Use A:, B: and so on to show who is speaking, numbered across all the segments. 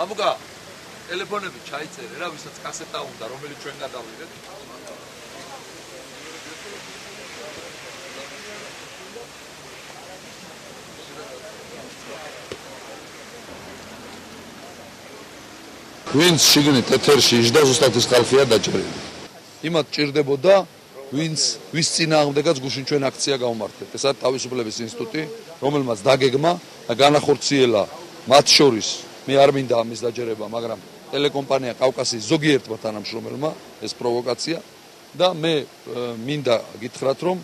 A: ამუგა ტელეფონები ჩაიწერე რა ვისაც კასეტა უნდა რომელიც ჩვენ გადავიღეთ ვინც შიგნით ეთერში იჯდა ზუსტად ის ხალხია დაჭერილი იმათ ჭირდებოდა ვის წინააღმდეგაც გუშინ ჩვენ აქცია გავმართეთ ეს არის თავისუფლების ინსტიტუტი რომელმაც დაგეგმა და განახორციელა მათ შორის მე არ მინდა ამის დაჯერება მაგრამ ტელეკომპანია კავკასიის ზოგიერთმა თანამშრომელმა ეს პროვოკაცია და მე მინდა გითხრათ რომ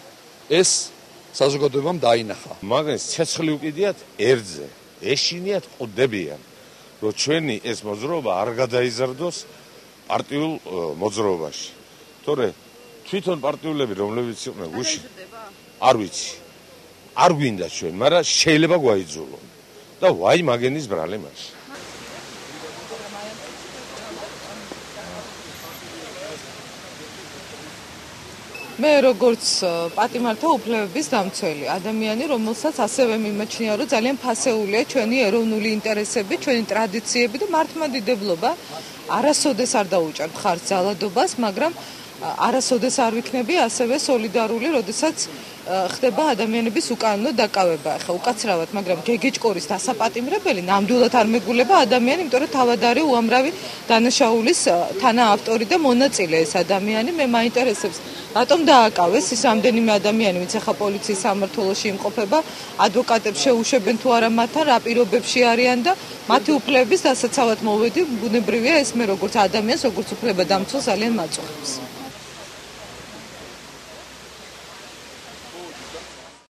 A: ეს საზოგადოებამ დაინახა
B: მაგას ცეცხლი უკიდიათ ერთზე ეშინიათ ყდებიან რომ ჩვენი ეს მოძრაობა არ გადაიზარდოს პარტიულ მოძრაობაში თორე თვითონ პარტიულები რომლებიც იყვნენ გუშინ არ ვიცი არ გვინდა ჩვენ მაგრამ შეიძლება გვაიძულონ და ვაი მაგენის ბრალე მას
C: მე როგორც პატიმართა უფლებების დამცველი ადამიანი რომელსაც ასევე მიმაჩნია რომ ძალიან ფასეულია ჩვენი ეროვნული ინტერესები, ჩვენი ტრადიციები და მართლმადიდებლობა არასოდეს არ დაუჭერთ ხარჯს ძალადობას, მაგრამ არასოდეს არ ვიქნები ასევე სოლიდარული, როდესაც ხდება ადამიანების უკანონო დაკავება. ახლა უკაცრავად, მაგრამ გეგეჭკორის დასაპატიმრებელი ნამდვილად არ მეგულება ადამიანი, იმიტომ რომ თავად არის უამრავი დანაშაულის თანაავტორი და მონაწილე ეს ადამიანი. მე მაინტერესებს, რატომ დააკავეს ის რამდენიმე ადამიანი, ვინც ახლა პოლიციის სამმართველოში იმყოფება, ადვოკატებს შეუშვებენ თუ არა მათთან, რა პირობებში არიან და მათი უფლებების დასაცავად მოვედი, ბუნებრივია ეს მე როგორც ადამიანს, როგორც უფლებადამცველს ძალიან მაწუხებს.